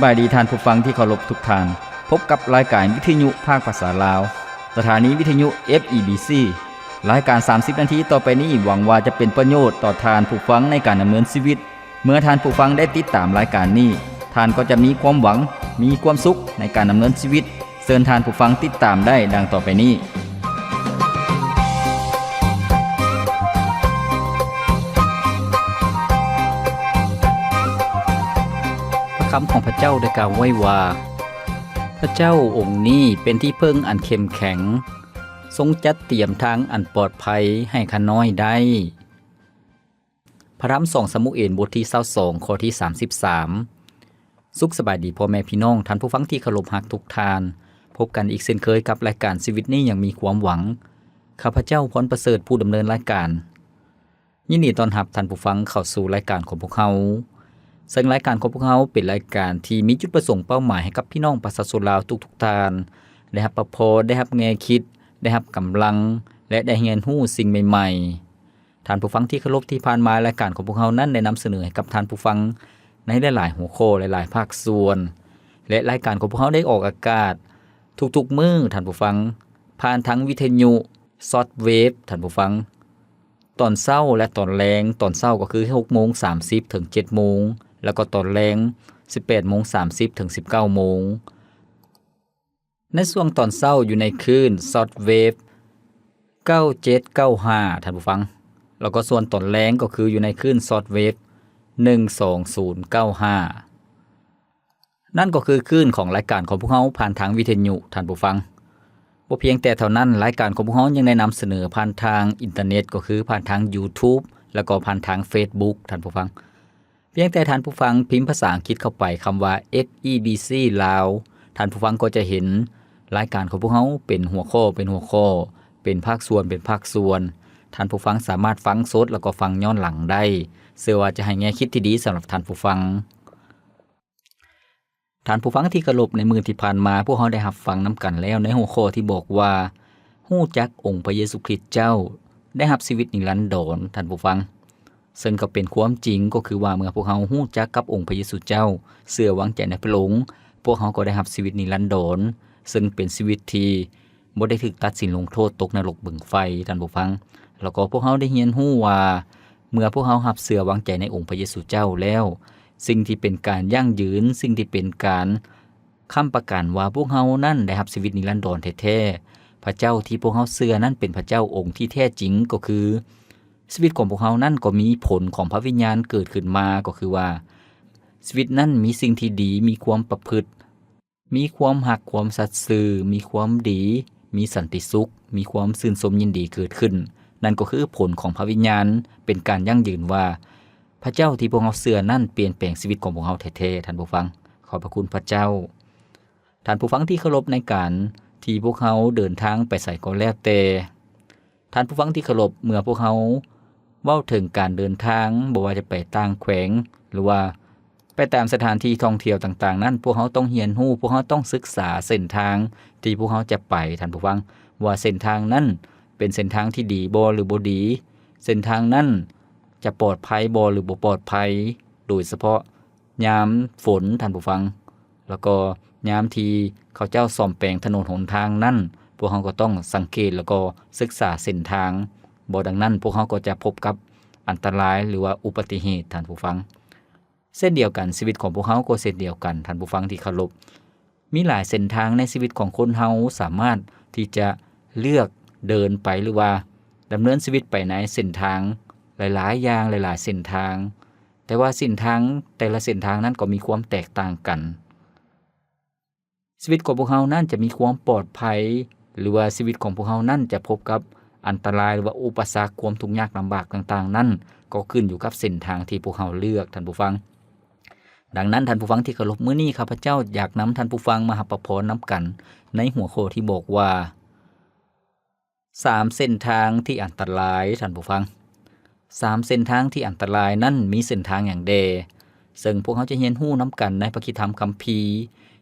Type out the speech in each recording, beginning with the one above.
บายดีท่านผู้ฟังที่เคารพทุกท่านพบกับรายการวิทยุภาคภาษาลาวสถานีวิทยุ FEBC รายการ30นาทีต่อไปนี้หวังว่าจะเป็นประโยชน์ต่อท่านผู้ฟังในการดำเนินชีวิตเมื่อท่านผู้ฟังได้ติดตามรายการนี้ท่านก็จะมีความหวังมีความสุขในการดำเนินชีวิตเชิญท่านผู้ฟังติดตามได้ดังต่อไปนี้คำของพระเจ้าได้กล่าวไว้ว่าพระเจ้าองค์นี้เป็นที่พึ่งอันเข้มแข็งทรงจัดเตรียมทางอันปลอดภัยให้ข้าน้อยได้พระธรรม2ซามูเอลบทที่22ข้อที่33สุขสบายดีพ่อแม่พี่น้องท่านผู้ฟังที่เคารพรักทุกท่านพบกันอีกเช่นเคยกับรายการชีวิตนี้ยังมีความหวังข้าพเจ้าพรประเสริฐผู้ดำเนินรายการยินดีต้อนรับท่านผู้ฟังเข้าสู่รายการของพวกเราซึ่งรายการของพวกเราเป็นรายการที่มีจุดประสงค์เป้าหมายให้กับพี่น้องประชาชนลาวทุกๆท่านได้รับประโพสได้รับแนวคิดได้รับกำลังและได้เรียนรู้สิ่งใหม่ๆท่านผู้ฟังที่เคารพที่ผ่านมารายการของพวกเรานั้นได้นำเสนอให้กับท่านผู้ฟังในหลายๆหัวข้อหลายๆภาคส่วนและรายการของพวกเราได้ออกอากาศทุกๆมื้อท่านผู้ฟังผ่านทั้งวิทยุซอฟต์เวฟท่านผู้ฟังตอนเช้าและตอนแลงตอนเช้าก็คือ 6:30 ถึง 7:00 นแล้วก็ตอนแลง 18:30 ถึง 19:00 นในช่วงตอนเช้าอยู่ในคลื่นซอฟต์เวฟ9795ท่านผู้ฟังแล้วก็ส่วนตอนแลงก็คืออยู่ในคลื่นซอฟต์เวฟ12095นั่นก็คือคลื่นของรายการของพวกเราผ่านทางวิทยุท่านผู้ฟังบ่เพียงแต่เท่านั้นรายการของพวกเรายังได้นำเสนอผ่านทางอินเทอร์เน็ตก็คือผ่านทาง YouTube แล้วก็ผ่านทาง Facebook ท่านผู้ฟังเพียงแต่ท่านผู้ฟังพิมพ์ภาษาอังกฤษเข้าไปคำว่า FEBC ลาวท่านผู้ฟังก็จะเห็นรายการของพวกเราเป็นหัวข้อเป็นภาคส่วนท่านผู้ฟังสามารถฟังสดแล้วก็ฟังย้อนหลังได้เชื่อว่าจะให้แง่คิดที่ดีสำหรับท่านผู้ฟังท่านผู้ฟังที่เคารพในมื้อที่ผ่านมาพวกเราได้รับฟังนำกันแล้วในหัวข้อที่บอกว่าฮู้จักองค์พระเยซูคริสต์เจ้าได้รับชีวิตนิรันดรท่านผู้ฟังซึ่งก็เป็นความจริงก็คือว่าเมื่อพวกเราฮู้จักกับองค์พระเยซูเจ้าเชื่อวางใจในพระองค์พวกเราก็ได้รับชีวิตนิรันดรซึ่งเป็นชีวิตที่บ่ได้ถูกตัดสินลงโทษตกนรกบึงไฟท่านผู้ฟังแล้วก็พวกเราได้เรียนรู้ว่าเมื่อพวกเรารับเชื่อวางใจในองค์พระเยซูเจ้าแล้วสิ่งที่เป็นการยั่งยืนสิ่งที่เป็นการค้ำประกันว่าพวกเรานั้นได้รับชีวิตนิรันดรแท้ๆพระเจ้าที่พวกเราเชื่อนั้นเป็นพระเจ้าองค์ที่แท้จริงก็คือชีวิตของพวกเรานั้นก็มีผลของพระวิญญาณเกิดขึ้นมาก็คือว่าชีวิตนั้นมีสิ่งที่ดีมีความประพฤติมีความรักความสัตย์ซื่อมีความดีมีสันติสุขมีความชื่นชมยินดีเกิดขึ้นนั่นก็คือผลของพระวิญญาณเป็นการยั่งยืนว่าพระเจ้าที่พวกเราเชื่อนั้นเปลี่ยนแปลงชีวิตของพวกเราแท้ๆท่านผู้ฟังขอบพระคุณพระเจ้าท่านผู้ฟังที่เคารพในการที่พวกเขาเดินทางไปไสก็แล้วแต่ท่านผู้ฟังที่เคารพเมื่อพวกเขาเว้าถึงการเดินทางบ่ว่าจะไปต่างแขวงหรือว่าไปตามสถานที่ท่องเที่ยวต่างๆนั้นพวกเขาต้องเรียนรู้พวกเขาต้องศึกษาเส้นทางที่พวกเขาจะไปท่านผู้ฟังว่าเส้นทางนั้นเป็นเส้นทางที่ดีบ่หรือบ่ดีเส้นทางนั้นจะปลอดภัยบ่หรือบ่ปลอดภัยโดยเฉพาะยามฝนท่านผู้ฟังแล้วก็ยามที่เขาเจ้าซ่อมแปลงถนนหนทางนั้นพวกเขาก็ต้องสังเกตแล้วก็ศึกษาเส้นทางบ่ดังนั้นพวกเขาก็จะพบกับอันตรายหรือว่าอุบัติเหตุท่านผู้ฟังเส้นเดียวกันชีวิตของพวกเขาก็เช่นเดียวกันท่านผู้ฟังที่เคารพมีหลายเส้นทางในชีวิตของคนเฮาสามารถที่จะเลือกเดินไปหรือว่าดำเนินชีวิตไปในเส้นทางหลายๆอย่างหลายๆเส้นทางแต่ว่าเส้นทางแต่ละเส้นทางนั้นก็มีความแตกต่างกันชีวิตของพวกเรานั้นจะมีความปลอดภัยหรือว่าชีวิตของพวกเรานั้นจะพบกับอันตรายหรือว่าอุปสรรคความทุกข์ยากลำบากต่างๆนั้นก็ขึ้นอยู่กับเส้นทางที่พวกเราเลือกท่านผู้ฟังดังนั้นท่านผู้ฟังที่เคารพมื้อนี้ข้าพเจ้าอยากนำท่านผู้ฟังมารับประพรนำกันในหัวข้อที่บอกว่า3เส้นทางที่อันตรายท่านผู้ฟัง3เส้นทางที่อันตรายนั้นมีเส้นทางอย่างใดซึ่งพวกเราจะเรียนรู้นำกันในพระคิดธรรมคัมภีร์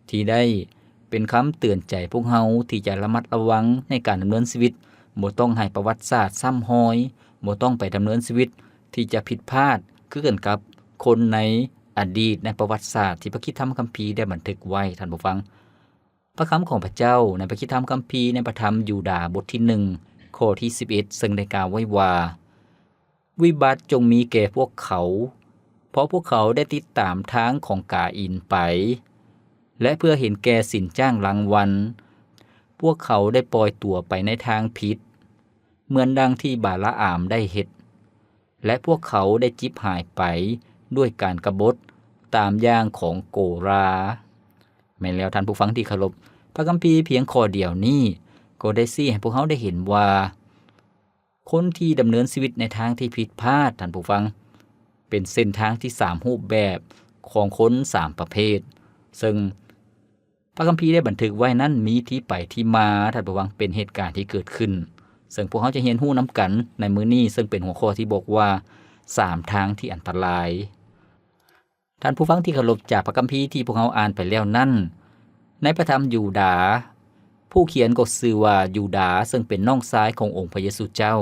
ที่ได้เป็นคำเตือนใจพวกเราที่จะระมัดระวังในการดำเนินชีวิตบ่ต้องให้ประวัติศาสตร์ซ้ำรอยบ่ต้องไปดำเนินชีวิตที่จะผิดพลาดคือกันกับคนใน อดีตในประวัติศาสตร์ที่พระคริสตธรรมคัมภีร์ได้บันทึกไว้ท่านผู้ฟังพระคำของพระเจ้าในพระคริสตธรรมคัมภีร์ในพระธรรมยูดาห์บทที่1ข้อที่11ซึ่งได้กล่าวไว้ว่าวิบัติจงมีแก่พวกเขาเพราะพวกเขาได้ติดตามทางของกาอินไปและเพื่อเห็นแก่สินจ้างรางวัลพวกเขาได้ปล่อยตัวไปในทางผิดเหมือนดังที่บาลอามได้เฮ็ดและพวกเขาได้จิบหายไปด้วยการกบฏตามอย่างของโกราแม้แล้วท่านผู้ฟังที่เคารพพระคัมภีร์เพียงข้อเดียวนี้ก็ได้ชี้ให้พวกเขาได้เห็นว่าคนที่ดำเนินชีวิตในทางที่ผิดพลาดท่านผู้ฟังเป็นเส้นทางที่3รูปแบบของคน3ประเภทซึ่งพระคัมภีร์ได้บันทึกไว้นั้นมีที่ไปที่มาท่านผู้ฟังเป็นเหตุการณ์ที่เกิดขึ้นซึ่งพวกเขาจะเรียนรู้นำกันในมื้อนี้ซึ่งเป็นหัวข้อที่บอกว่า3ทางที่อันตรายท่านผู้ฟังที่เคารพจากพระคัมภีร์ที่พวกเราอ่านไปแล้วนั้นในพระธรรมยูดาห์ผู้เขียนก็ชื่อว่ายูดาห์ซึ่งเป็นน้องชายขององค์พระเยซูเจ้า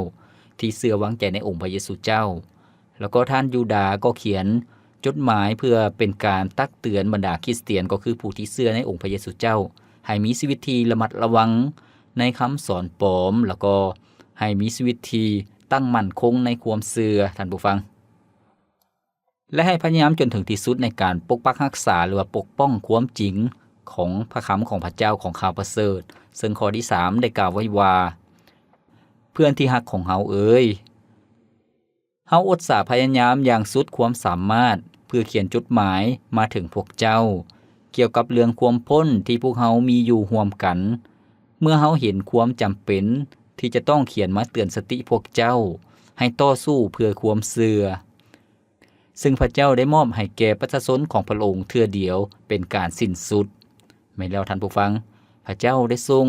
ที่เชื่อวางใจในองค์พระเยซูเจ้าแล้วก็ท่านยูดาห์ก็เขียนจดหมายเพื่อเป็นการตักเตือนบรรดาคริสเตียนก็คือผู้ที่เชื่อในองค์พระเยซูเจ้าให้มีชีวิตที่ระมัดระวังในคำสอนปลอมแล้วก็ให้มีชีวิตที่ตั้งมั่นคงในความเชื่อท่านผู้ฟังและให้พยายามจนถึงที่สุดในการปกปักรักษาหรือว่าปกป้องความจริงของพระคำของพระเจ้าของข่าวประเสริฐซึ่งข้อที่3ได้กล่าวไว้ว่าเพื่อนที่ฮักของเฮาเอ๋ยเฮาอดสาพยายามอย่างสุดความสามารถเพื่อเขียนจดหมายมาถึงพวกเจ้าเกี่ยวกับเรื่องความพ้นที่พวกเฮามีอยู่ร่วมกันเมื่อเฮาเห็นความจำเป็นที่จะต้องเขียนมาเตือนสติพวกเจ้าให้ต่อสู้เพื่อความเชื่อซึ่งพระเจ้าได้มอบให้แก่ประชาชนของพระองค์เทื่อเดียวเป็นการสิ้นสุดไม่แล้วท่านผู้ฟังพระเจ้าได้ทรง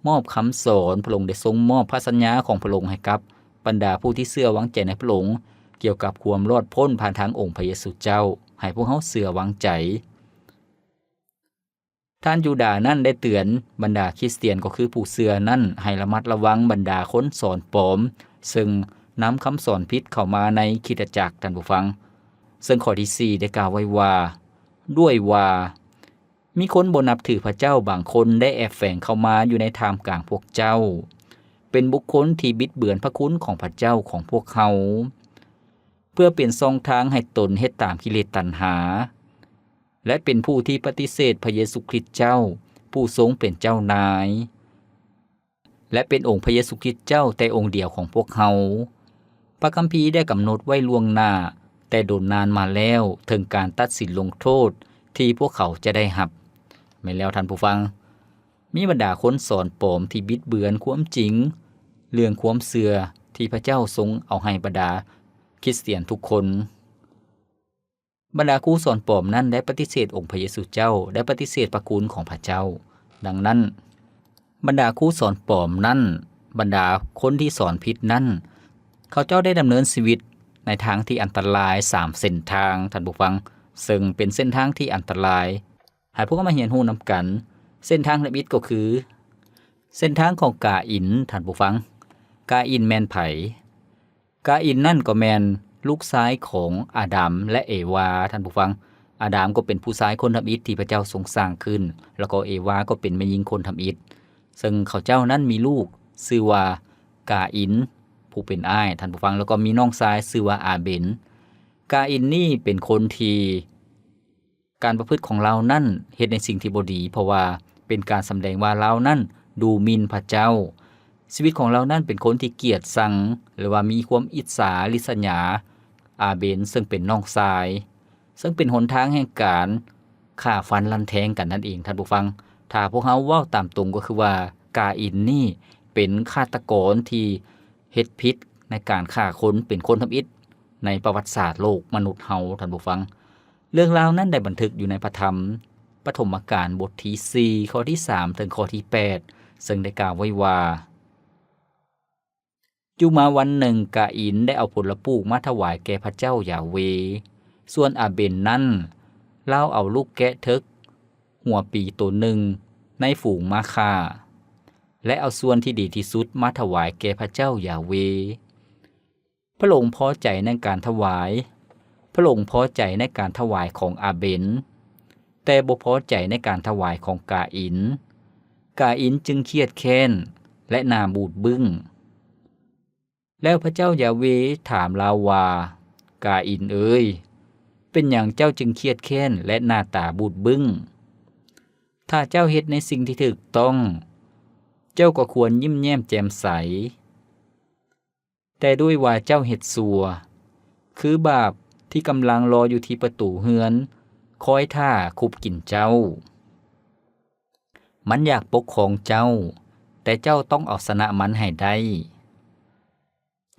มอบคำสอนพระองค์ได้ทรงมอบพระสัญญาของพระองค์ให้กับบรรดาผู้ที่เชื่อวางใจในพระองค์เกี่ยวกับความรอดพ้นผ่านทางองค์พระเยซูเจ้าให้พวกเขาเชื่อวางใจท่านยูดาห์นั้นได้เตือนบรรดาคริสเตียนก็คือผู้เชื่อนั้นให้ระมัดระวังบรรดาคนสอนปลอมซึ่งนำคำสอนผิดเข้ามาในคริสตจักรท่านผู้ฟังซึ่งข้อที่4ได้กล่าวไว้ว่าด้วยว่ามีคนบ่นับถือพระเจ้าบางคนได้แอบแฝงเข้ามาอยู่ในท่ามกลางพวกเจ้าเป็นบุคคลที่บิดเบือนพระคุณของพระเจ้าของพวกเขาเพื่อเป็นช่องทางให้ตนเฮ็ดตามกิเลสตัณหาและเป็นผู้ที่ปฏิเสธพระเยซูคริสต์เจ้าผู้ทรงเป็นเจ้านายและเป็นองค์พระเยซูคริสต์เจ้าแต่องค์เดียวของพวกเขาพระคัมภีร์ได้กำหนดไว้ล่วงหน้าแต่โดนนานมาแล้วถึงการตัดสินลงโทษที่พวกเขาจะได้รับแม้แล้วท่านผู้ฟังมีบรรดาคนสอนปลอมที่บิดเบือนความจริงเรื่องความเชื่อที่พระเจ้าทรงเอาให้บรรดาคริสเตียนทุกคนบรรดาครูสอนปลอมนั้นได้ปฏิเสธองค์พระเยซูเจ้าได้ปฏิเสธพระคุณของพระเจ้าดังนั้นบรรดาครูสอนปลอมนั้นบรรดาคนที่สอนผิดนั้นเขาเจ้าได้ดำเนินชีวิตในทางที่อันตราย3เส้นทางท่านผู้ฟังซึ่งเป็นเส้นทางที่อันตรายให้พวกเรามาเรียนรู้นำกันเส้นทางละบิดก็คือเส้นทางของกาอินท่านผู้ฟังกาอินแม่นไผกาอินนั่นก็แม่นลูกชายของอาดัมและเอวาท่านผู้ฟังอาดัมก็เป็นผู้ชายคนทำอิฐที่พระเจ้าทรงสร้างขึ้นแล้วก็เอวาก็เป็นแม่หญิงคนทำอิฐซึ่งเขาเจ้านั้นมีลูกชื่อว่ากาอินผู้เป็นอ้ายท่านผู้ฟังแล้วก็มีน้องชายชื่อว่าอาเบนกาอินนี่เป็นคนที่การประพฤติของเรานั่นเฮ็ดในสิ่งที่บ่ดีเพราะว่าเป็นการสำแดงว่าเรานั่นดูหมิ่นพระเจ้าชีวิตของเรานั่นเป็นคนที่เกียจชังหรือว่ามีความอิจฉาริษยาอาเบนซึ่งเป็นน้องชายซึ่งเป็นหนทางแห่งการฆ่าฟันลันแทงกันนั่นเองท่านผู้ฟังถ้าพวกเฮาเว้าตามตรงก็คือว่ากาอินนี่เป็นฆาตกรที่เฮ็ดผิดในการฆ่าคนเป็นคนทำอิฐในประวัติศาสตร์โลกมนุษย์เฮาท่านผู้ฟังเรื่องราวนั้นได้บันทึกอยู่ในพระธรรมปฐมกาลบทที่4ข้อที่3ถึงข้อที่8ซึ่งได้กล่าวไว้ว่าอยู่มาวันหนึ่งกาอินได้เอาผลปลูกมาถวายแก่พระเจ้ายาเวส่วนอาเบนนั้นเล่าเอาลูกแกะทึกหัวปีตัวหนึ่งในฝูงมาค่าและเอาส่วนที่ดีที่สุดมาถวายแก่พระเจ้ายาเวพระองค์พอใจในการถวาย พระองค์พอใจในการถวายของอาเบลแต่บ่พอใจในการถวายของกาอินจึงเครียดแค้นและหน้าบูดบึ้งแล้วพระเจ้ายาเวห์ถามลาวว่ากาอินเอ้ยเป็นหยังเจ้าจึงเครียดแค้นและหน้าตาบูดบึ้งถ้าเจ้าเฮ็ดในสิ่งที่ถูกต้องเจ้าก็ควรยิ้มแย้มแจ่มใสแต่ด้วยว่าเจ้าเฮ็ดซัวคือบาปที่กำลังรออยู่ที่ประตูเฮือนคอยท่าคุบกินเจ้ามันอยากปกครองเจ้าแต่เจ้าต้องเอาชนะมันให้ได้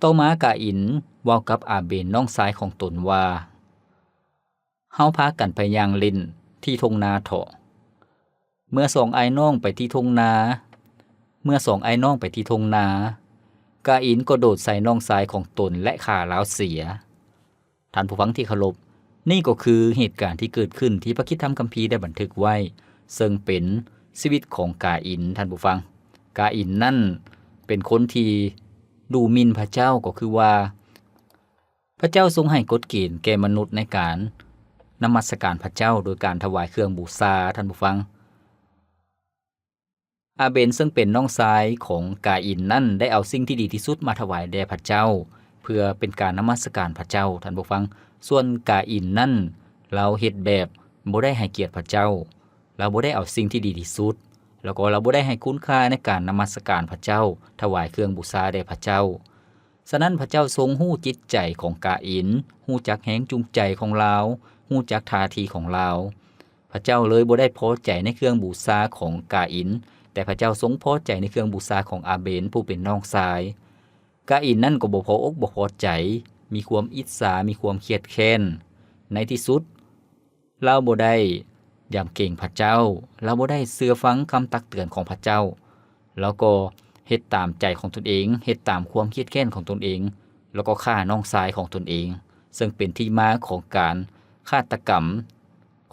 ต่อมากาอินเว้ากับอาเบลน้องชายของตนว่าเฮาพากันไปย่างเล่นที่ทุ่งนาเถาะเมื่อ2ไอ้น้องไปที่ทุ่งนากาอินก็โดดใส่น้องชายของตนและฆ่าลาวเสียท่านผู้ฟังที่เคารพนี่ก็คือเหตุการณ์ที่เกิดขึ้นที่พระคริสตธรรมคัมภีร์ได้บันทึกไว้ซึ่งเป็นชีวิตของกาอินท่านผู้ฟังกาอินนั่นเป็นคนที่ดูหมิ่นพระเจ้าก็คือว่าพระเจ้าทรงให้กฎเกณฑ์แก่มนุษย์ในการนมัสการพระเจ้าโดยการถวายเครื่องบูชาท่านผู้ฟังอาเบลซึ่งเป็นน้องชายของกาอินนั่นได้เอาสิ่งที่ดีที่สุดมาถวายแด่พระเจ้าเพื่อเป็นการนมัสการพระเจ้าท่านผู้ฟังส่วนกาอินนั่นเราเฮ็ดแบบบ่ได้ให้เกียรติพระเจ้าเราบ่ได้เอาสิ่งที่ดีที่สุดแล้วก็เราบ่ได้ให้คุณค่าในการนมัสการพระเจ้าถวายเครื่องบูชาแด่พระเจ้าฉะนั้นพระเจ้าทรงฮู้จิตใจของกาอินฮู้จักแรงจูงใจของเราฮู้จักท่าทีของเราพระเจ้าเลยบ่ได้พอใจในเครื่องบูชาของกาอินแต่พระเจ้าทรงพอใจในเครื่องบูชาของอาเบลผู้เป็นน้องชายกาอินนั่นก็บ่พออกบ่พอใจมีความอิจฉามีความเครียดแค้นในที่สุดเราบ่ได้ยำเก่งพระเจ้าเราบ่ได้เชื่อฟังคำตักเตือนของพระเจ้าแล้วก็เฮ็ดตามใจของตนเองเฮ็ดตามความเครียดแค้นของตนเองแล้วก็ฆ่าน้องชายของตนเองซึ่งเป็นที่มาของการฆาตกรรม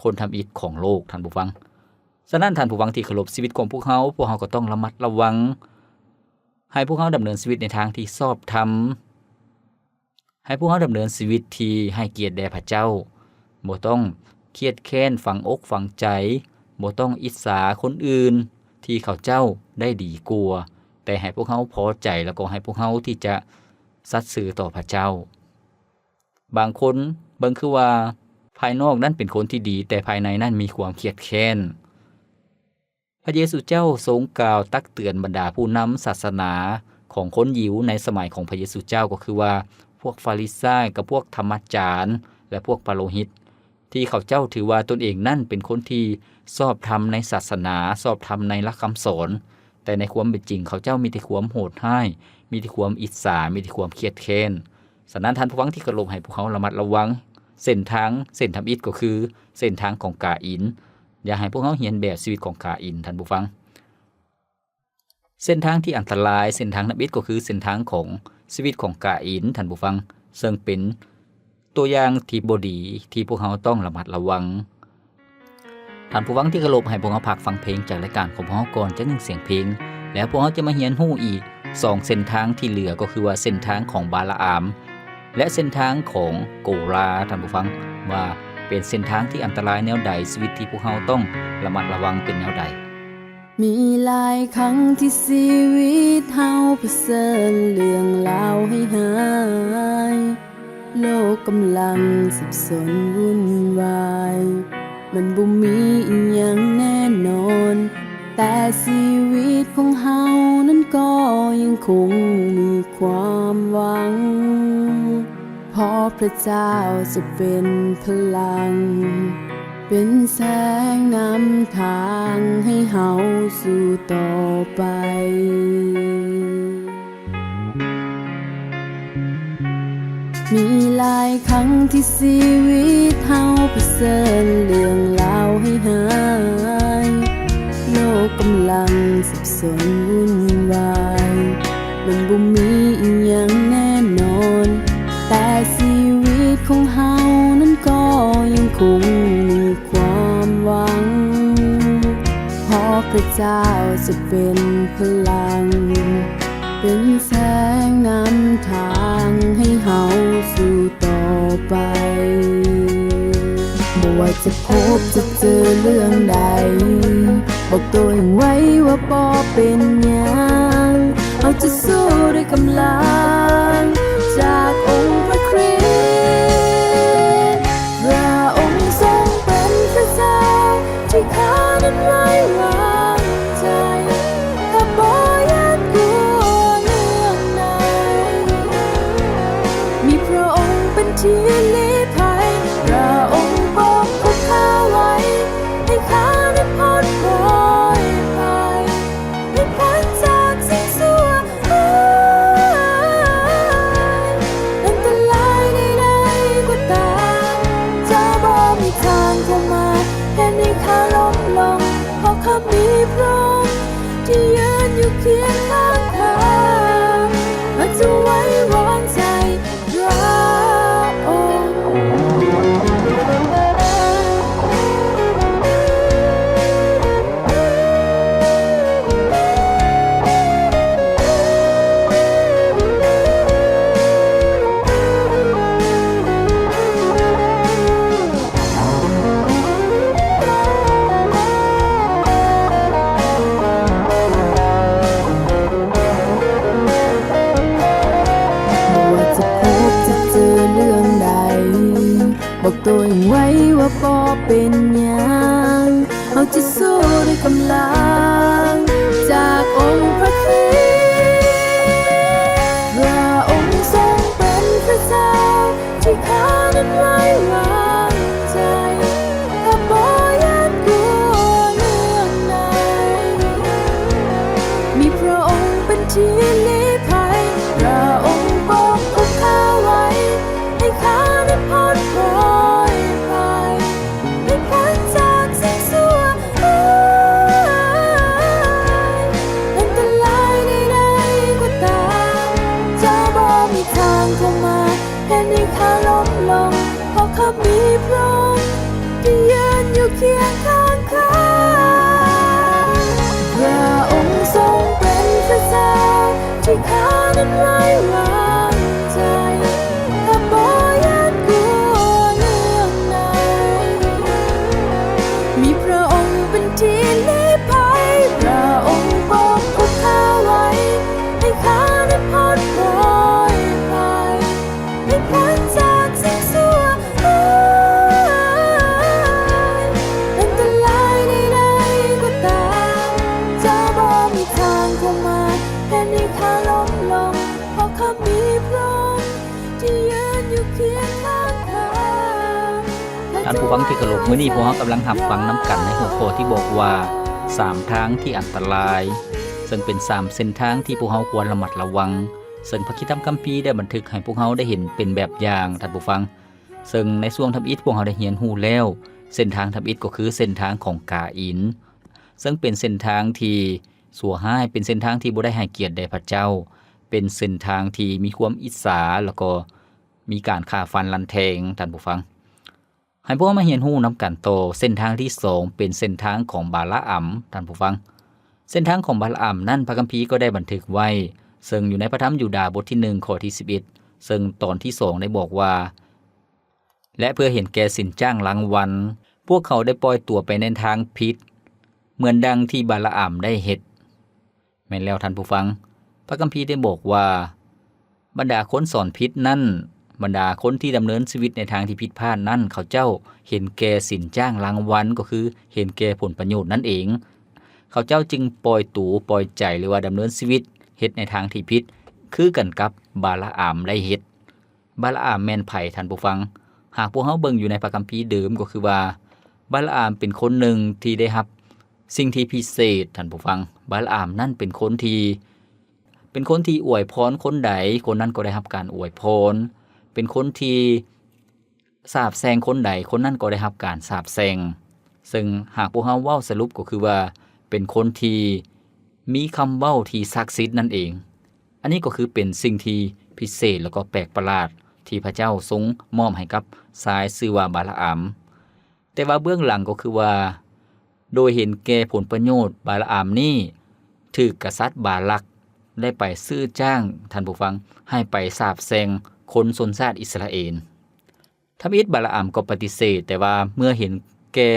คนทำอิฐของโลกท่านผู้ฟังฉะนั้นท่านผู้ฟังที่เคารพชีวิตของพวกเขาก็ต้องระมัดระวังให้พวกเขาดำเนินชีวิตในทางที่ชอบธรรมให้พวกเขาดำเนินชีวิตที่ให้เกียรติแด่พระเจ้าบ่ต้องเครียดแค้นฝังอกฝังใจบ่ต้องอิจฉาคนอื่นที่เขาเจ้าได้ดีกว่าแต่ให้พวกเขาพอใจแล้วก็ให้พวกเขาที่จะสัตย์ซื่อต่อพระเจ้าบางคนเบิ่งคือว่าภายนอกนั้นเป็นคนที่ดีแต่ภายในนั้นมีความเครียดแค้นพระเยซูเจ้าทรงกล่าวตักเตือนบรรดาผู้นำศาสนาของคนยิวในสมัยของพระเยซูเจ้าก็คือว่าพวกฟาริสัยกับพวกธรรมจารย์และพวกปาโลหิตที่เขาเจ้าถือว่าตนเองนั่นเป็นคนที่ชอบธรรมในศาสนาชอบธรรมในหลักคำสอนแต่ในความเป็นจริงเขาเจ้ามีแต่ความโหดร้ายมีแต่ความอิจฉามีแต่ความเครียดแค้นฉะนั้นท่านผู้ฟังที่เคารพให้พวกเขาระมัดระวังเส้นทำอิฐก็คือเส้นทางของกาอินอย่าให้พวกเขาเรียนแบบชีวิตของกาอินท่านผู้ฟังเส้นทางที่อันตรายเส้นทางทำอิฐก็คือเส้นทางของชีวิตของกาอินท่านผู้ฟังซึ่งเป็นตัวอย่างที่บ่ดีที่พวกเขาต้องระมัดระวังท่านผู้ฟังที่เคารพให้พวกเขาพักฟังเพลงจากรายการของพวกเขาก่อนจัก1เสียงเพลงแล้วพวกเขาจะมาเรียนรู้อีก2เส้นทางที่เหลือก็คือว่าเส้นทางของบาลาอามและเส้นทางของโกราท่านผู้ฟังว่าเป็นเส้นทางที่อันตรายแนวใดชีวิตที่พวกเขาต้องระมัดระวังเป็นแนวใดมีหลายครั้งที่ชีวิตเฮาเผชิญเรื่องราวให้หายโลกกำลังสับสนวุ่นวายมันบ่มีอิหยังแน่นอนแต่ชีวิตของเฮานั้นก็ยังคงมีความหวังเพราะพระเจ้าจะเป็นพลังเป็นแสงนำทางให้เฮาสู่ต่อไปมีหลายครั้งที่ชีวิตเฮาเผชิญเรื่องราวให้หายโลกกำลังสับสนวุ่นวายมันบ่มีอิหยังแน่นอนแต่ชีวิตของเฮานั้นก็ยังคงมีความหวังเพราะพระเจ้าจะเป็นพลังเป็นแสงนำทางให้เฮาสู่ต่อไป ว่าจะพบจะเจอเรื่องใดบอกตัวเองไว้ว่าบ่เป็นหยังเอาจะสู้ด้วยกำลังจากองค์พระคริสต์พระองค์ทรงเป็นพระเจ้าที่ข้านั้นไว้วางใจข้าบ่ยันกลัวเรื่องใดมีพระองค์เป็นที่ลี้ภัยพระองค์ปกป้องข้าไว้ให้ข้านั้นพ้นปลอดภัยให้พ้นจากสิ่งชั่วอันตรายใดๆก็ตามจะบ่มีทางเข้ามาแค่นี้ข้าล้มลงเพราะข้ามีพระองค์ที่ยืนอยู่เคียงข้างข้าและจะไว้วางใจพระองค์บอกตัวเองไว้ว่าบ่เป็นหยังเอาจะสู้ด้วยกำลังจากองค์พระคริสต์พระองค์ทรงเป็นพระเจ้าที่ข้านั้นไว้วางใจข้าบ่ยันกลัวเรื่องใดมีพระองค์เป็นที่ลี้ภัยพระองค์ปกป้องข้าไว้ให้ข้านั้นพ้นปลอดภัยให้พ้นจากสิ่งชั่วอันตรายใดๆก็ตามจะบ่มีทางเข้ามาแค่นี้ข้าล้มลงเพราะข้ามีพระองค์ที่ยืนอยู่เคียงข้างข้าพระองค์ทรงเป็นพระเจ้าที่ข้านั้นไว้วางใจข้าบ่ยันกลัวเรื่องใดมีพระองค์เป็นที่ลี้ภัยพระองค์ปกป้องข้าไว้ให้ข้านั้นพ้นปลอดภัยให้พ้นจากสิ่งชั่วอันตรายใดๆก็ตามจะบ่มีทางเข้ามาแค่นี้ข้าล้มลงเพราะข้ามีพระองค์ที่ยืนอยู่เคียงข้างข้า ท่านผู้ฟังที่เคารพมื้อนี้พวกเรากำลังรับฟังน้ำกันในหัวข้อที่บอกว่า3ทางที่อันตรายซึ่งเป็น3เส้นทางที่พวกเราควรระมัดระวังซึ่งพระคิดธรรมคัมภีร์ได้บันทึกให้พวกเราได้เห็นเป็นแบบอย่างท่านผู้ฟังซึ่งในช่วงทำอิฐพวกเราได้เรียนรู้แล้วเส้นทางทำอิฐก็คือเส้นทางของกาอินซึ่งเป็นเส้นทางที่สัวร้ายเป็นเส้นทางที่บ่ได้ให้เกียรติแด่พระเจ้าเป็นเส้นทางที่มีความอิจฉาแล้วก็มีการฆ่าฟันลันแทงท่านผู้ฟังให้พวกเรามาเรียนรู้นํกันต่อเส้นทางที่2เป็นเส้นทางของบาลาอัมท่านผู้ฟังเส้นทางของบาลาอัมนั้นพระคัมภีร์ก็ได้บันทึกไว้ซึ่งอยู่ในพระธรรมยูดาห์บทที่1ข้อที่11ซึ่งตอนที่2ได้บอกว่าและเพื่อเห็นแก่สินจ้างรางวัลพวกเขาได้ปล่อยตัวไปในทางผิดเหมือนดังที่บาลาอัมได้เฮ็ดแม่นแล้วท่านผู้ฟังพระคัมภีร์ได้บอกว่าบรรดาคนสอนผิดนั้นบรรดาคนที่ดำเนินชีวิตในทางที่ผิดพลาดนั้นเขาเจ้าเห็นแก่สินจ้างรางวัลก็คือเห็นแก่ผลประโยชน์นั่นเองเขาเจ้าจึงปล่อยตัวปล่อยใจหรือว่าดำเนินชีวิตเฮ็ดในทางที่ผิดคือกันกับบาลาอัมได้เฮ็ดบาลาอัมแม่นไผท่านผู้ฟังหากพวกเฮาเบิ่งอยู่ในพระคัมภีร์เดิมก็คือว่าบาลาอัมเป็นคนหนึ่งที่ได้รับสิ่งที่พิเศษท่านผู้ฟังบาลาอัมนั่นเป็นคนที่อวยพรคนใดคนนั้นก็ได้รับการอวยพรเป็นคนที่สาปแซงคนใดคนนั้นก็ได้รับการสาปแซงซึ่งหากพวกเฮาเว้าสรุปก็คือว่าเป็นคนที่มีคำเว้าที่ศักดิ์สิทธิ์นั่นเองอันนี้ก็คือเป็นสิ่งที่พิเศษแล้วก็แปลกประหลาดที่พระเจ้าทรงมอบให้กับชายชื่อว่าบาลาอัมแต่ว่าเบื้องหลังก็คือว่าโดยเห็นแก่ผลประโยชน์บาลาอัมนี่ถูกกษัตริย์บาลักได้ไปซื้อจ้างท่านผู้ฟังให้ไปสาปแซงคนชนชาติอิสราเอล ทำอิฐบาลาอัมก็ปฏิเสธแต่ว่าเมื่อเห็นแก่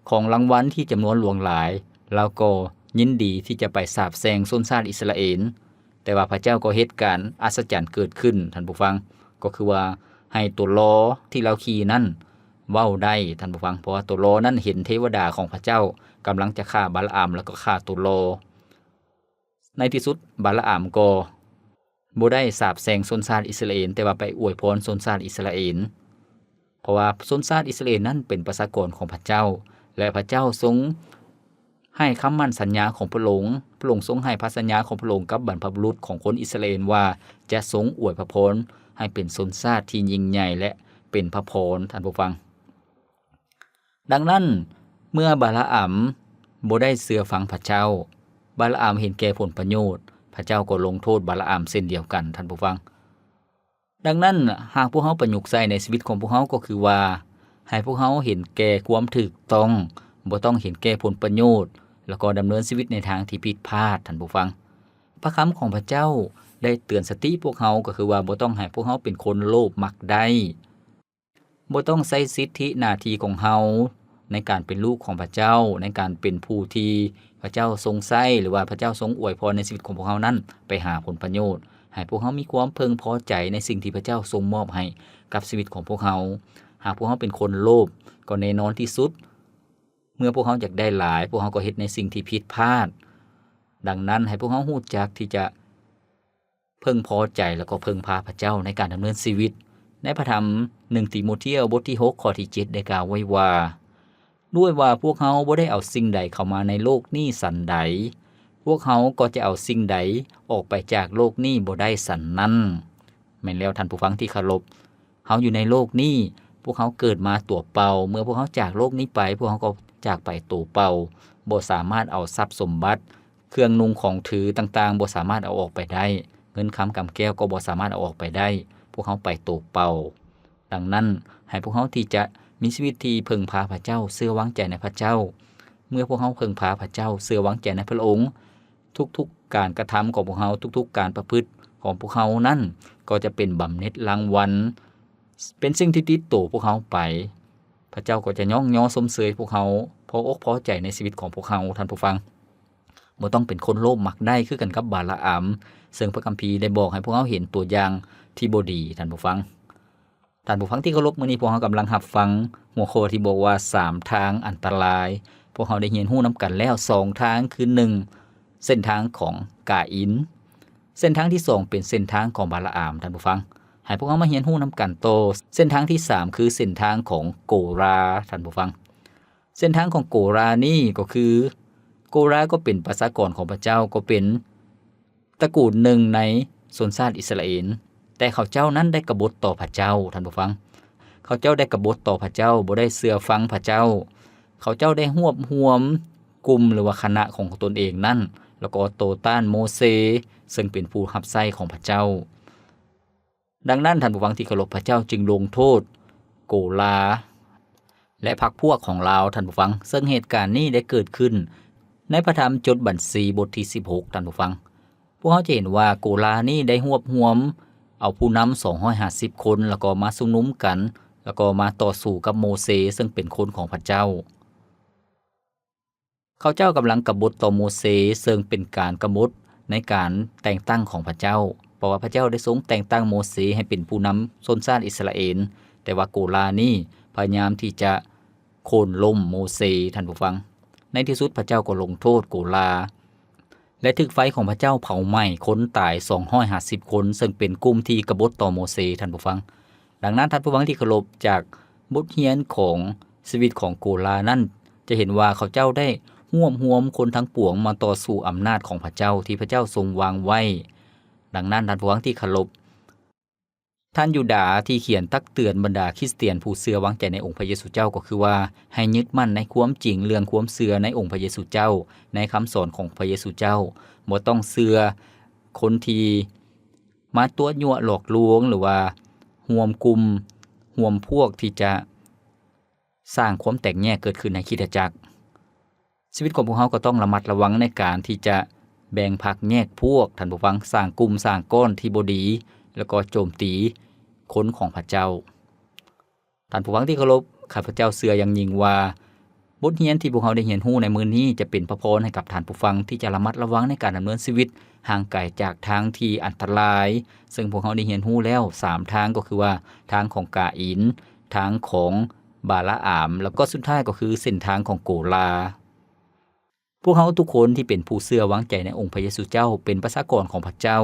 ของรางวัลที่จำนวนหลวงหลายเราก็ยินดีที่จะไปสาบแซงชนชาติอิสราเอลแต่ว่าพระเจ้าก็เฮ็ดการอัศจรรย์เกิดขึ้นท่านผู้ฟังก็คือว่าให้ตัวล้อที่เราขี่นั่นเว้าได้ท่านผู้ฟังเพราะว่าตัวล้อนั้นเห็นเทวดาของพระเจ้ากำลังจะฆ่าบาลาอัมแล้วก็ฆ่าตัวล้อในที่สุดบาลาอัมก็บ่ได้สาบแซงชนชาติอิสราเอลแต่ว่าไปอวยพรชนชาติอิสราเอลเพราะว่าชนชาติอิสราเอลนั้นเป็นประชากรของพระเจ้าและพระเจ้าทรงให้คำมั่นสัญญาของพระองค์ทรงให้พระสัญญาของพระองค์กับบรรพบุรุษของคนอิสราเอลว่าจะทรงอวยพระพรให้เป็นชนชาติที่ยิ่งใหญ่และเป็นพระพรท่านผู้ฟังดังนั้นเมื่อบาลาอัมบ่ได้เชื่อฟังพระเจ้าบาลาอัมเห็นแก่ผลประโยชน์พระเจ้าก็ลงโทษบาลาอัมเช่นเดียวกันท่านผู้ฟังดังนั้นหากพวกเฮาประยุกต์ใช้ในชีวิตของพวกเฮาก็คือว่าให้พวกเฮาเห็นแก่ความถูกต้องบ่ต้องเห็นแก่ผลประโยชน์แล้วก็ดำเนินชีวิตในทางที่ผิดพลาดท่านผู้ฟังพระคำของพระเจ้าได้เตือนสติพวกเฮาก็คือว่าบ่ต้องให้พวกเฮาเป็นคนโลภมักได้บ่ต้องใช้สิทธิหน้าที่ของเฮาในการเป็นลูกของพระเจ้าในการเป็นผู้ที่พระเจ้าทรงใช้หรือว่าพระเจ้าทรงอวยพรในชีวิตของพวกเฮานั้นไปหาผลประโยชน์ให้พวกเฮามีความพึงพอใจในสิ่งที่พระเจ้าทรงมอบให้กับชีวิตของพวกเฮาหากพวกเฮาเป็นคนโลภก็แน่นอนที่สุดเมื่อพวกเฮาอยากได้หลายพวกเฮาก็เฮ็ดในสิ่งที่ผิดพลาดดังนั้นให้พวกเฮารู้จักที่จะพึงพอใจแล้วก็พึงพาพระเจ้าในการดำเนินชีวิตในพระธรรม1ติโมธีบทที่6ข้อที่7ได้กล่าวไว้ว่าด้วยว่าพวกเฮาบ่ได้เอาสิ่งใดเข้ามาในโลกนี้สันใดพวกเฮาก็จะเอาสิ่งใดออกไปจากโลกนี้บ่ได้สันนั้นแม่นแล้วท่านผู้ฟังที่เคารพเฮาอยู่ในโลกนี้พวกเฮาเกิดมาตัวเปล่าเมื่อพวกเฮาจากโลกนี้ไปพวกเฮาก็จากไปตัวเปล่าบ่สามารถเอาทรัพย์สมบัติเครื่องนุ่งของถือต่างๆบ่สามารถเอาออกไปได้เงินคำกำแก้วก็บ่สามารถเอาออกไปได้พวกเฮาไปตัวเปล่าดังนั้นให้พวกเฮาที่จะมีชีวิตที่พึงพาพระเจ้าเชื่อวางใจในพระเจ้าเมื่อพวกเฮาพึงพาพระเจ้าเชื่อวางใจในพระองค์ทุกๆการกระทำของพวกเฮาทุกๆการประพฤติของพวกเฮานั้นก็จะเป็นบำเหน็จรางวัลเป็นสิ่งที่ติดตัวพวกเฮาไปพระเจ้าก็จะย่องย่อสมเสยพวกเฮาพออกพอใจในชีวิตของพวกเฮาท่านผู้ฟังบ่ต้องเป็นคนโลภมักได้คือกันกับบาลาอัมซึ่งพระคัมภีร์ได้บอกให้พวกเฮาเห็นตัวอย่างที่บ่ดีท่านผู้ฟังที่เคารพมื้อนี้พวกเฮากำลังรับฟังหัวข้อที่บอกว่า3ทางอันตรายพวกเฮาได้เรียนรู้นำกันแล้ว2ทางคือ1เส้นทางของกาอินเส้นทางที่2เป็นเส้นทางของบาลาอัมท่านผู้ฟังให้พวกเฮามาเรียนรู้นำกันโตเส้นทางที่3คือเส้นทางของโกราท่านผู้ฟังเส้นทางของโกรานี่ก็คือโกราก็เป็นประชากรของพระเจ้าก็เป็นตระกูลหนึ่งในชนชาติอิสราเอลแต่เขาเจ้านั้นได้กบฏต่อพระเจ้าท่านผู้ฟังเขาเจ้าได้กบฏต่อพระเจ้าบ่ได้เชื่อฟังพระเจ้าเขาเจ้าได้รวบรวมกลุ่มหรือว่าคณะของตนเองนั้นแล้วก็โตต้านโมเสซึ่งเป็นผู้รับใช้ของพระเจ้าดังนั้นท่านผู้ฟังที่เคารพพระเจ้าจึงลงโทษโกลาและพรรคพวกของลาวท่านผู้ฟังซึ่งเหตุการณ์นี้ได้เกิดขึ้นในพระธรรมจดบัญชีบทที่16ท่านผู้ฟังพวกเฮาจะเห็นว่าโกลานี้ได้รวบรวมเอาผู้นำ250คนแล้วก็มาชุมนุมกันแล้วก็มาต่อสู้กับโมเสซึ่งเป็นคนของพระเจ้าเขาเจ้ากำลังกบฏต่อโมเสซึ่งเป็นการกบฏในการแต่งตั้งของพระเจ้าเพราะว่าพระเจ้าได้ทรงแต่งตั้งโมเสให้เป็นผู้นำชนชาติอิสราเอลแต่ว่าโกลานี้พยายามที่จะโค่นล้มโมเสท่านผู้ฟังในที่สุดพระเจ้าก็ลงโทษโกลาและถึกไฟของพระเจ้าเผาไหม้คนตาย250คนซึ่งเป็นกลุ่มที่กบฏต่อโมเสท่านผู้ฟังดังนั้นท่านผู้ฟังที่เคารพจากบทเรียนของชีวิตของโกลานั้นจะเห็นว่าเขาเจ้าได้ร่วมคนทั้งปวงมาต่อสู้อำนาจของพระเจ้าที่พระเจ้าทรงวางไว้ดังนั้นท่านผู้ฟังที่เคารพท่านยูดาที่เขียนตักเตือนบรรดาคริสเตียนผู้เชื่อวางใจในองค์พระเยซูเจ้าก็คือว่าให้ยึดมั่นในความจริงเรื่องความเชื่อในองค์พระเยซูเจ้าในคำสอนของพระเยซูเจ้าบ่ต้องเชื่อคนที่มาตัวยั่วหลอกลวงหรือว่าร่วมกลุ่มร่วมพวกที่จะสร้างความแตกแยกเกิดขึ้นในคริสตจักรชีวิตของพวกเฮาก็ต้องระมัดระวังในการที่จะแบ่งพรรคแยกพวกท่านผู้ฟังสร้างกลุ่มสร้างก้อนที่บ่ดีแล้วก็โจมตีคนของพระเจ้า ท่านผู้ฟังที่เคารพข้าพเจ้าเชื่ออย่างยิ่งว่าบทเรียนที่พวกเราได้เรียนรู้ในมื้อนี้จะเป็นพระพรให้กับท่านผู้ฟังที่จะระมัดระวังในการดำเนินชีวิตห่างไกลจากทางที่อันตรายซึ่งพวกเราได้เรียนรู้แล้ว3ทางก็คือว่าทางของกาอินทางของบาลาอามแล้วก็สุดท้ายก็คือเส้นทางของโกลาพวกเราทุกคนที่เป็นผู้เชื่อวางใจในองค์พระเยซูเจ้าเป็นประชากรของพระเจ้า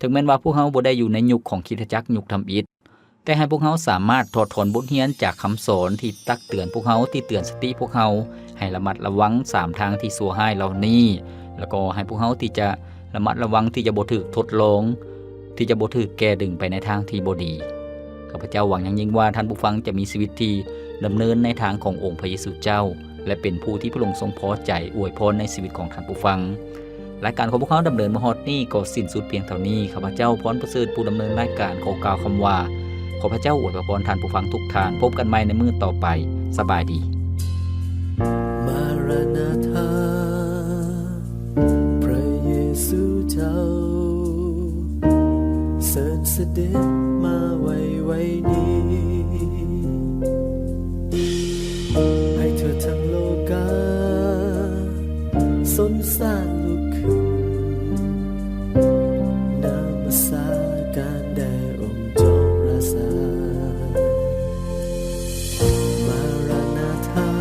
ถึงแม้ว่าพวกเราบ่ได้อยู่ในยุคของคริสตจักรยุคทำอิฐแต่ให้พวกเราสามารถถอดถอนบทเรียนจากคำสอนที่ตักเตือนพวกเราที่เตือนสติพวกเราให้ระมัดระวัง3ทางที่ชั่วร้ายเหล่านี้แล้วก็ให้พวกเราที่จะระมัดระวังที่จะบ่ถูกทดลองที่จะบ่ถูกแก่ดึงไปในทางที่บ่ดีข้าพเจ้าหวังอย่างยิ่งว่าท่านผู้ฟังจะมีชีวิตที่ดำเนินในทางขององค์พระเยซูเจ้าและเป็นผู้ที่พระองค์ทรงพอใจอวยพรในชีวิตของท่านผู้ฟังรายการของพวกเขาดำเนินมาฮอดนี้ก็สิ้นสุดเพียงเท่านี้ข้าพเจ้าพรประเสริฐผู้ดำเนินรายการขอกล่าวคำว่าขอพระเจ้าอวยพรท่านผู้ฟังทุกท่านพบกันใหม่ในมื้อต่อไปสบายดีมารานาธาพระเยซูเจ้าเสด็จเสด็จมาไวนี้ให้เธอทั้งโลกาสนสารลุกขึ้นนมัสการแด่องค์จอมราชามารานาธา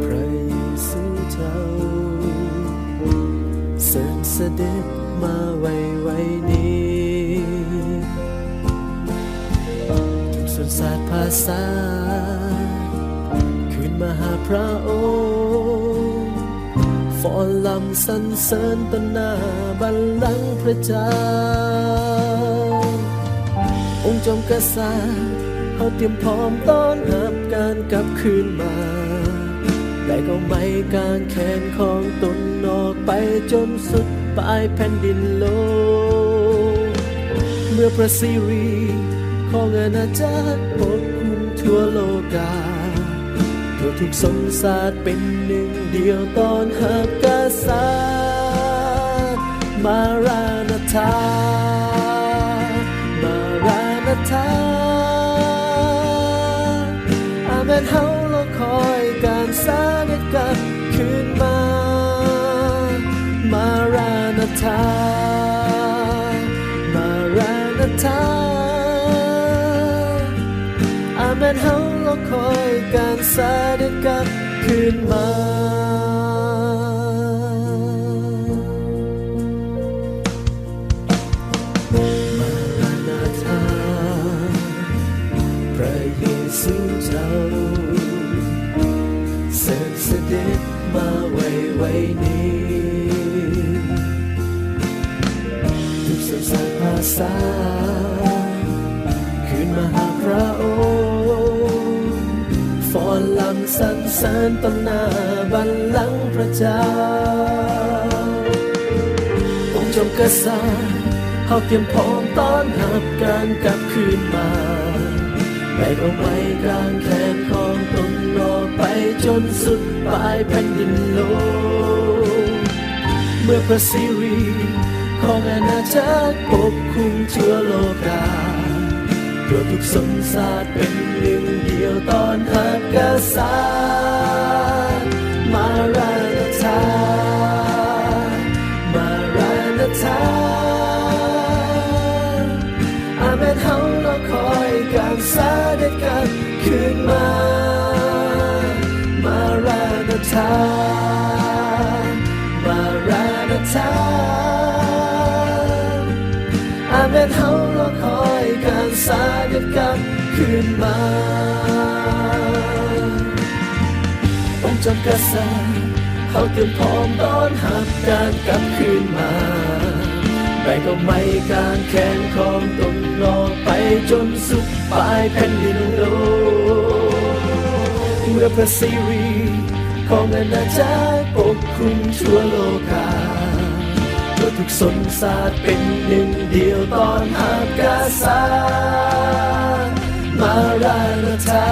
พระเยซูเจ้าเสด็จมาไวนี้ทุกส่วนศาสตร์ภาษาขึ้นมาหาพระองค์ฟ้อนลำสรรเสริญต่อหน้าบัลลังก์พระเจ้าองค์จอมกษัตริย์เฮาเตรียมพร้อมต้อนรับการกลับคืนมาแต่ก็ไม่กางแขนของตนออกไปจนสุดปลายแผ่นดินโลกเมื่อพระสิริของอาณาจักรปกคลุมทั่วโลกาทั่วทุกสงสารเป็นหนึ่งเดียวตอนหับกษัตริย์มารานาธามารานาธาอาเมนเฮารอคอยการเสด็จกลับคืนมามารานาธามารานาธาอาเมนเฮารอคอยการเสด็จกลับคืนมามารานาธาพระเยซูเจ้าเสด็จมาไวนี้ทุกสัญชาติภาษาขึ้นมาหาพระองค์ฟ้อนลำสรรเสริญต่อหน้าบัลลังก์พระเจ้าองค์จอมกษัตริย์เฮาเตรียมพร้อมต้อนรับการกลับคืนมาไม่ก็ไม่กางแขนของตนออกไปจนสุดปลายแผ่นดินโลกเมื่อพระสิริของอาณาจักรปกคลุมทั่วโลกาทั่วทุกสงสารเป็นหนึ่งเดียวตอนหับกษัตริย์มารานาธามารานาธาอาเมนเฮารอคอยการเสด็จกลับคืนมามารานาธามารานาธาอาเมนเฮารอคอยการเสด็จกลับคืนมาองค์จอมกษัตริย์เฮาเตรียมพร้อมต้อนรับการกลับคืนมาแต่ก็ไม่กางแขนของตนออกไปจนสุดปลายแผ่นดินโลกเมื่อพระสิริของอาณาจักรปกคลุมทั่วโลกาทั่วทุกสนสารเป็นหนึ่งเดียวตอนหับกษัตริย์มารานาธา